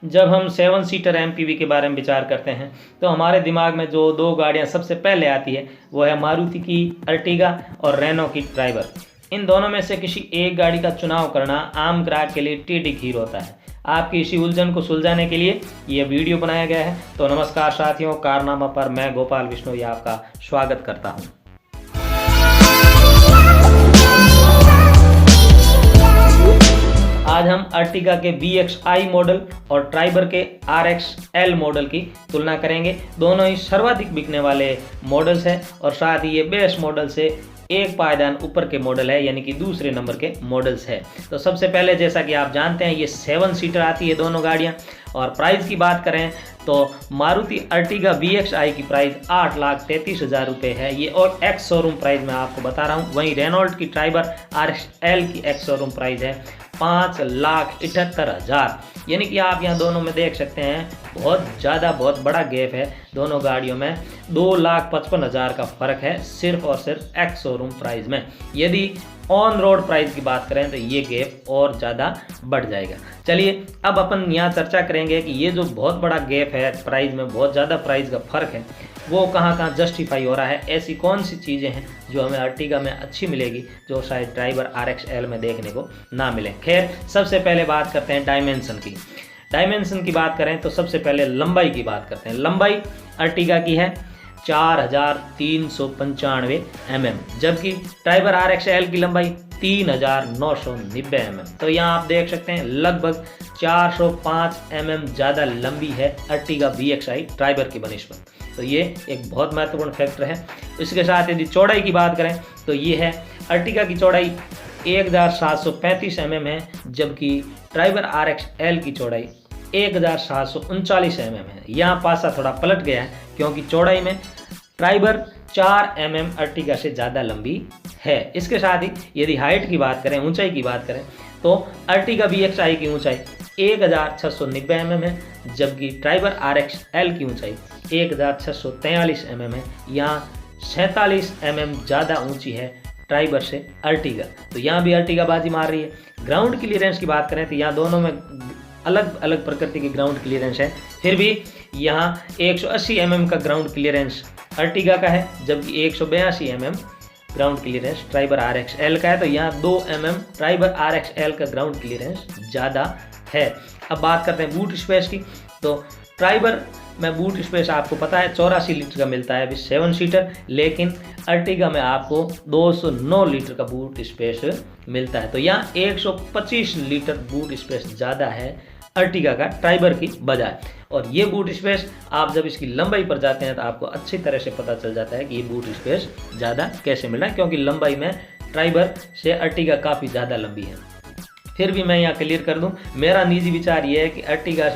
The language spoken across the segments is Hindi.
जब हम 7 सीटर एमपीवी के बारे में विचार करते हैं तो हमारे दिमाग में जो दो गाड़ियां सबसे पहले आती है वो है मारुति की अर्टिगा और रेनो की ट्राइबर। इन दोनों में से किसी एक गाड़ी का चुनाव करना आम ग्राहक के लिए टेढ़ी खीर होता है। आपकी इसी उलझन को सुलझाने के लिए ये वीडियो बनाया गया है। तो नमस्कार साथियों, कारनामा पर मैं गोपाल बिश्नोई आपका स्वागत करता हूँ। आज हम अर्टिगा के VXI मॉडल और ट्राइबर के RXL मॉडल की तुलना करेंगे। दोनों ही सर्वाधिक बिकने वाले मॉडल्स हैं और साथ ही ये बेस मॉडल से एक पायदान ऊपर के मॉडल है, यानी कि दूसरे नंबर के मॉडल्स है। तो सबसे पहले जैसा कि आप जानते हैं ये 7 सीटर आती है दोनों गाड़ियां। और प्राइस की बात करें तो मारुति अर्टिगा VXI की प्राइस 8,33,000 रुपये है, ये और एक्स शोरूम प्राइस मैं आपको बता रहा हूँ। वहीं रेनॉल्ट की ट्राइबर RXL की एक्स शोरूम प्राइस है 5,78,000। यानी कि आप यहाँ दोनों में देख सकते हैं बहुत बड़ा गैप है दोनों गाड़ियों में। 2,55,000 का फ़र्क है सिर्फ और सिर्फ एक्स शोरूम प्राइस में। यदि ऑन रोड प्राइस की बात करें तो ये गैप और ज़्यादा बढ़ जाएगा। चलिए अब अपन यहाँ चर्चा करेंगे कि ये जो बहुत बड़ा गैप है प्राइस में, बहुत ज़्यादा प्राइस का फ़र्क है, वो कहाँ जस्टिफाई हो रहा है। ऐसी कौन सी चीज़ें हैं जो हमें अर्टिगा में अच्छी मिलेगी जो शायद ट्राइबर RXL में देखने को ना मिले। खैर, सबसे पहले बात करते हैं डायमेंशन की। डायमेंशन की बात करें तो सबसे पहले लंबाई की बात करते हैं। लंबाई अर्टिगा की है 4,395 mm, जबकि ट्राइबर RXL की लंबाई 3,990 mm। तो यहाँ आप देख सकते हैं लगभग 405 mm ज़्यादा लंबी है अर्टिगा VXI ट्राइबर की बनिस्बत। तो ये एक बहुत महत्वपूर्ण फैक्टर है। इसके साथ यदि चौड़ाई की बात करें तो ये है अर्टिगा की चौड़ाई 1,735 mm है, जबकि ट्राइबर RXL की चौड़ाई 1,739 mm है। यहाँ पासा थोड़ा पलट गया है क्योंकि चौड़ाई में ट्राइबर 4 mm अर्टिगा से ज़्यादा लंबी है। इसके साथ ही यदि हाइट की बात करें, ऊंचाई की बात करें, तो अर्टिगा VXI की ऊंचाई 1,690 mm है, जबकि ट्राइबर RXL की ऊंचाई 1,643 mm है। यहाँ 47 mm ज़्यादा ऊंची है ट्राइबर से अर्टिगा। तो यहाँ भी अर्टिगा बाजी मार रही है। ग्राउंड क्लियरेंस की बात करें तो यहाँ दोनों में अलग अलग प्रकृति की ग्राउंड क्लियरेंस है। फिर भी यहाँ 180 mm का ग्राउंड क्लियरेंस अर्टिगा का है, जबकि 182 mm ground clearance Triber RXL का है। तो यहाँ 2 mm ट्राइबर RXL का ग्राउंड क्लियरेंस ज़्यादा है। अब बात करते हैं बूट स्पेस की। तो ट्राइबर में बूट स्पेस आपको पता है 84 लीटर का मिलता है अभी 7 सीटर, लेकिन अर्टिगा में आपको 209 लीटर का बूट स्पेस मिलता है। तो यहाँ 125 लीटर बूट स्पेस ज़्यादा है अर्टिगा का ट्राइबर की बजाय। और ये बूट स्पेस आप जब इसकी लंबाई पर जाते हैं तो आपको अच्छी तरह से पता चल जाता है कि ये बूट स्पेस ज़्यादा कैसे मिला, क्योंकि लंबाई में ट्राइबर से अर्टिगा काफ़ी ज़्यादा लंबी है। फिर भी मैं यहाँ क्लियर कर दूँ, मेरा निजी विचार ये है कि अर्टिगा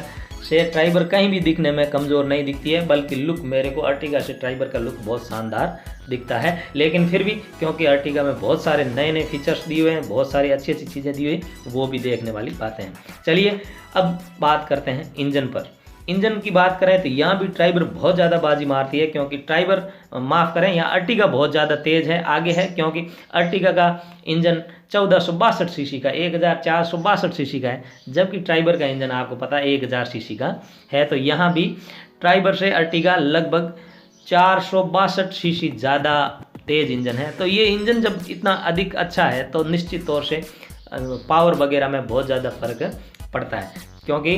से ट्राइबर कहीं भी दिखने में कमज़ोर नहीं दिखती है, बल्कि लुक मेरे को अर्टिगा से ट्राइबर का लुक बहुत शानदार दिखता है। लेकिन फिर भी क्योंकि अर्टिगा में बहुत सारे नए नए फीचर्स दिए हुए हैं, बहुत सारी अच्छी अच्छी चीज़ें दी हुई, वो भी देखने वाली बातें हैं। चलिए अब बात करते हैं इंजन पर। इंजन की बात करें तो यहाँ भी ट्राइबर बहुत ज़्यादा बाजी मारती है, क्योंकि ट्राइबर माफ़ करें यहाँ अर्टिगा बहुत ज़्यादा तेज़ है, आगे है, क्योंकि अर्टिगा का इंजन 1462 सीसी का 1462 सीसी का है, जबकि ट्राइबर का इंजन आपको पता है 1000 सीसी का है। तो यहाँ भी ट्राइबर से अर्टिगा लगभग 462 सीसी ज़्यादा तेज़ इंजन है। तो ये इंजन जब इतना अधिक अच्छा है तो निश्चित तौर से पावर वगैरह में बहुत ज़्यादा फर्क पड़ता है, क्योंकि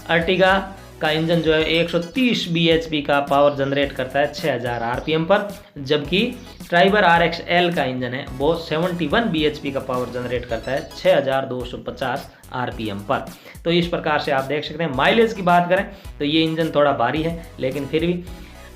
अर्टिगा का इंजन जो है 130 bhp का पावर जनरेट करता है 6000 RPM पर, जबकि ट्राइबर RXL का इंजन है वो 71 bhp का पावर जनरेट करता है 6250 RPM पर। तो इस प्रकार से आप देख सकते हैं। माइलेज की बात करें तो ये इंजन थोड़ा भारी है, लेकिन फिर भी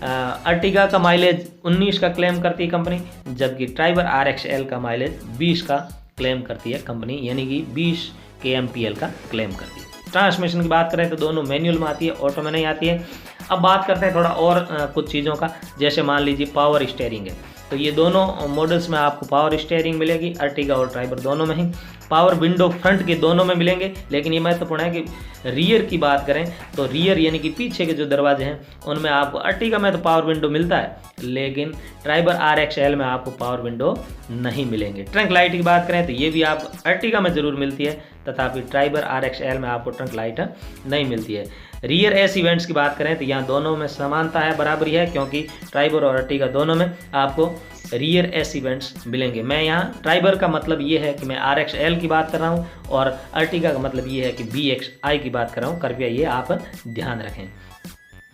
अर्टिगा का माइलेज 19 का क्लेम करती है कंपनी, जबकि ट्राइबर RXL का माइलेज 20 का क्लेम करती है कंपनी, यानी कि 20 kmpl का क्लेम करती है। ट्रांसमिशन की बात करें तो दोनों मैनुअल में आती है, ऑटो में नहीं आती है। अब बात करते हैं थोड़ा और कुछ चीज़ों का, जैसे मान लीजिए पावर स्टीयरिंग है। तो ये दोनों मॉडल्स में आपको पावर स्टीयरिंग मिलेगी, अर्टिगा और ट्राइबर दोनों में ही। पावर विंडो फ्रंट के दोनों में मिलेंगे, लेकिन ये महत्वपूर्ण है कि रियर की बात करें तो रियर यानी कि पीछे के जो दरवाजे हैं उनमें आपको अर्टिगा में तो पावर विंडो मिलता है, लेकिन ट्राइबर RXL में आपको पावर विंडो नहीं मिलेंगे। ट्रंक लाइट की बात करें तो ये भी आप अर्टिगा में ज़रूर मिलती है, तथापि ट्राइबर RXL में आपको ट्रंक लाइट नहीं मिलती है। रियर एस इवेंट्स की बात करें तो यहाँ दोनों में समानता है, बराबरी है, क्योंकि ट्राइबर और अर्टिगा दोनों में आपको रियर एस इवेंट्स मिलेंगे। मैं यहाँ ट्राइबर का मतलब ये है कि मैं RXL की बात कर रहा हूँ और अर्टिगा का मतलब ये है कि VXI की बात कर रहा हूँ, कृपया ये आप ध्यान रखें।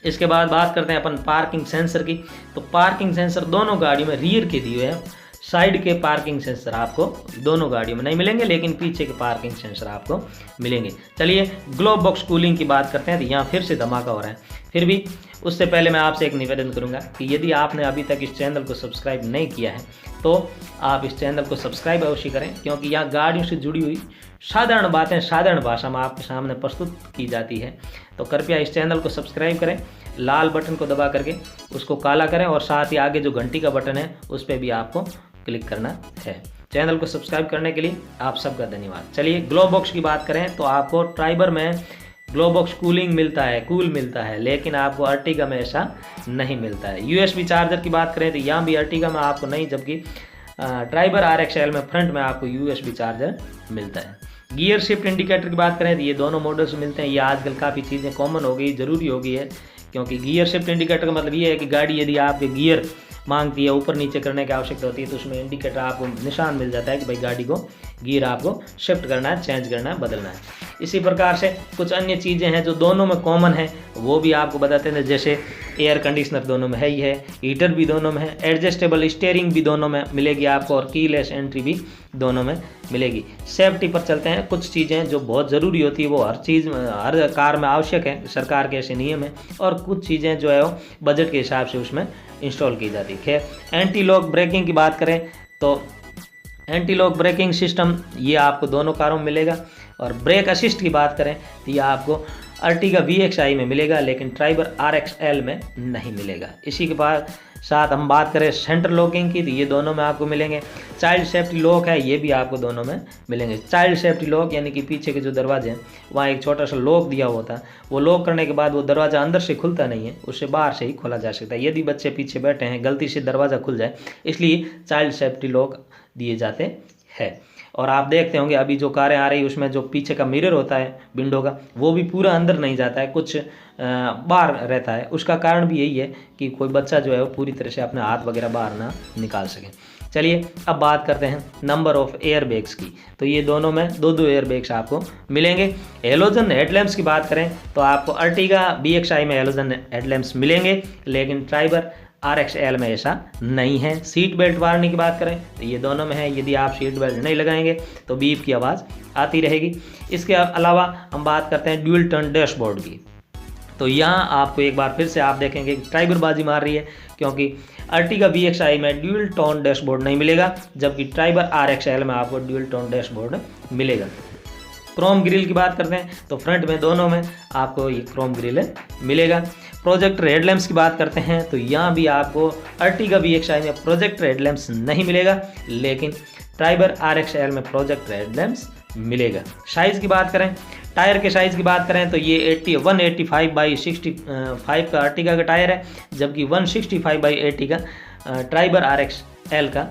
इसके बाद बात करते हैं अपन पार्किंग सेंसर की। तो पार्किंग सेंसर दोनों गाड़ियों में रियर के दिए हैं, साइड के पार्किंग सेंसर आपको दोनों गाड़ियों में नहीं मिलेंगे, लेकिन पीछे के पार्किंग सेंसर आपको मिलेंगे। चलिए ग्लोब बॉक्स कूलिंग की बात करते हैं, तो यहाँ फिर से धमाका हो रहा है। फिर भी उससे पहले मैं आपसे एक निवेदन करूंगा कि यदि आपने अभी तक इस चैनल को सब्सक्राइब नहीं किया है तो आप इस चैनल को सब्सक्राइब अवश्य करें, क्योंकि यहाँ गाड़ियों से जुड़ी हुई साधारण बातें साधारण भाषा में आपके सामने प्रस्तुत की जाती है। तो कृपया इस चैनल को सब्सक्राइब करें, लाल बटन को दबा करके उसको काला करें और साथ ही आगे जो घंटी का बटन है उस पर भी आपको क्लिक करना है। चैनल को सब्सक्राइब करने के लिए आप सबका धन्यवाद। चलिए ग्लोब बॉक्स की बात करें तो आपको ट्राइबर में ग्लोब बॉक्स कूलिंग मिलता है, कूल मिलता है, लेकिन आपको अर्टिगा में ऐसा नहीं मिलता है। USB चार्जर की बात करें तो यहाँ भी अर्टिगा में आपको नहीं, जबकि ट्राइबर RXL में फ्रंट में आपको USB चार्जर मिलता है। गियर शिफ्ट इंडिकेटर की बात करें तो ये दोनों मॉडल्स मिलते हैं। ये आजकल काफ़ी चीज़ें कॉमन हो गई, ज़रूरी हो गई है, क्योंकि गियर शिफ्ट इंडिकेटर का मतलब ये है कि गाड़ी यदि आपके गियर मांगती है, ऊपर नीचे करने की आवश्यकता होती है, तो उसमें इंडिकेटर आपको निशान मिल जाता है कि भाई गाड़ी को गियर आपको शिफ्ट करना है, चेंज करना है, बदलना है। इसी प्रकार से कुछ अन्य चीज़ें हैं जो दोनों में कॉमन है, वो भी आपको बताते हैं, जैसे एयर कंडीशनर दोनों में है ही है, हीटर भी दोनों में है, एडजस्टेबल स्टीयरिंग भी दोनों में मिलेगी आपको और कीलेस एंट्री भी दोनों में मिलेगी। सेफ्टी पर चलते हैं। कुछ चीज़ें जो बहुत ज़रूरी होती है वो हर चीज़ हर कार में आवश्यक है, सरकार के ऐसे नियम है, और कुछ चीज़ें जो है वो बजट के हिसाब से उसमें इंस्टॉल की जाती है। खैर एंटी लॉक ब्रेकिंग की बात करें तो एंटी लॉक ब्रेकिंग सिस्टम ये आपको दोनों कारों में मिलेगा, और ब्रेक असिस्ट की बात करें तो ये आपको अर्टिगा VXI में मिलेगा, लेकिन ट्राइबर RXL में नहीं मिलेगा। इसी के बाद साथ हम बात करें सेंटर लॉकिंग की तो ये दोनों में आपको मिलेंगे। चाइल्ड सेफ्टी लॉक है, ये भी आपको दोनों में मिलेंगे। चाइल्ड सेफ्टी लॉक यानी कि पीछे के जो दरवाजे हैं वहाँ एक छोटा सा लॉक दिया होता है, वो लॉक करने के बाद वो दरवाज़ा अंदर से खुलता नहीं है, उससे बाहर से ही खोला जा सकता है। यदि बच्चे पीछे बैठे हैं गलती से दरवाज़ा खुल जाए, इसलिए चाइल्ड सेफ्टी लॉक दिए जाते हैं। और आप देखते होंगे अभी जो कारें आ रही उसमें जो पीछे का मिरर होता है विंडो का, वो भी पूरा अंदर नहीं जाता है, कुछ बाहर रहता है। उसका कारण भी यही है कि कोई बच्चा जो है वो पूरी तरह से अपने हाथ वगैरह बाहर ना निकाल सके। चलिए अब बात करते हैं नंबर ऑफ एयर बैग्स की। तो ये दोनों में 2-2 एयर बैग्स आपको मिलेंगे। हेलोजन हेडलैम्प्स की बात करें तो आपको अर्टिगा VXI में हेलोजन हेडलैम्प्स मिलेंगे, लेकिन ट्राइबर RXL में ऐसा नहीं है। सीट बेल्ट वार्निंग की बात करें तो ये दोनों में है, यदि आप सीट बेल्ट नहीं लगाएंगे तो बीप की आवाज़ आती रहेगी। इसके अलावा हम बात करते हैं ड्यूल टर्न डैशबोर्ड की। तो यहाँ आपको एक बार फिर से आप देखेंगे कि ट्राइबर बाजी मार रही है, क्योंकि अर्टिगा VXI में ड्यूल टोन डैशबोर्ड नहीं मिलेगा, जबकि ट्राइबर RXL में आपको ड्यूल टोन डैशबोर्ड मिलेगा। क्रोम ग्रिल की बात करते हैं तो फ्रंट में दोनों में आपको ये क्रोम ग्रिल मिलेगा। प्रोजेक्टर हेडलैम्प्स की बात करते हैं तो यहाँ भी आपको अर्टिगा VXI में प्रोजेक्टर हेडलैम्प्स नहीं मिलेगा, लेकिन ट्राइबर RXL में प्रोजेक्टर हेडलैम्प्स मिलेगा। साइज़ की बात करें, टायर के साइज़ की बात करें तो ये 185/65 का अर्टिगा का टायर है, जबकि 165/80 का ट्राइबर RXL का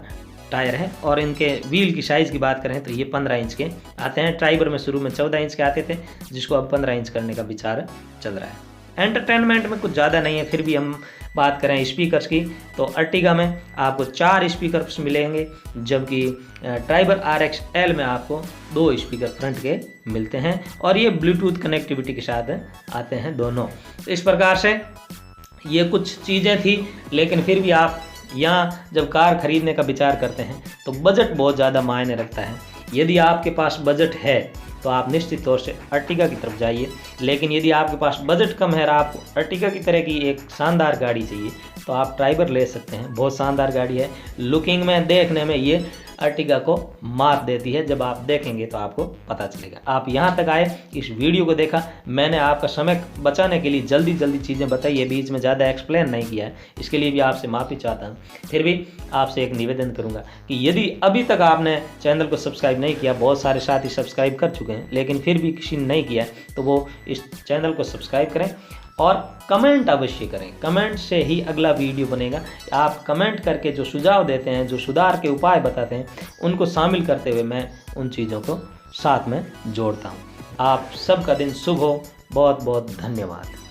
टायर है। और इनके व्हील की साइज़ की बात करें तो ये 15 इंच के आते हैं। ट्राइबर में शुरू में 14 इंच के आते थे, जिसको अब 15 इंच करने का विचार चल रहा है। एंटरटेनमेंट में कुछ ज़्यादा नहीं है। फिर भी हम बात करें स्पीकर्स की तो अर्टिगा में आपको 4 स्पीकर्स मिलेंगे, जबकि ट्राइबर RXL में आपको 2 स्पीकर फ्रंट के मिलते हैं, और ये ब्लूटूथ कनेक्टिविटी के साथ आते हैं दोनों। तो इस प्रकार से ये कुछ चीज़ें थी, लेकिन फिर भी आप यहाँ जब कार खरीदने का विचार करते हैं तो बजट बहुत ज़्यादा मायने रखता है। यदि आपके पास बजट है तो आप निश्चित तौर से अर्टिगा की तरफ जाइए, लेकिन यदि आपके पास बजट कम है और आपको अर्टिगा की तरह की एक शानदार गाड़ी चाहिए तो आप ट्राइबर ले सकते हैं। बहुत शानदार गाड़ी है, लुकिंग में देखने में ये अर्टिगा को मात देती है। जब आप देखेंगे तो आपको पता चलेगा। आप यहाँ तक आए, इस वीडियो को देखा, मैंने आपका समय बचाने के लिए जल्दी जल्दी चीज़ें बताई है, बीच में ज़्यादा एक्सप्लेन नहीं किया है, इसके लिए भी आपसे माफ़ी चाहता हूँ। फिर भी आपसे एक निवेदन करूँगा कि यदि अभी तक आपने चैनल को सब्सक्राइब नहीं किया, बहुत सारे साथी सब्सक्राइब कर चुके हैं लेकिन फिर भी किसी ने नहीं किया, तो वो इस चैनल को सब्सक्राइब करें और कमेंट अवश्य करें। कमेंट से ही अगला वीडियो बनेगा। आप कमेंट करके जो सुझाव देते हैं, जो सुधार के उपाय बताते हैं, उनको शामिल करते हुए मैं उन चीज़ों को साथ में जोड़ता हूँ। आप सबका दिन शुभ हो। बहुत बहुत धन्यवाद।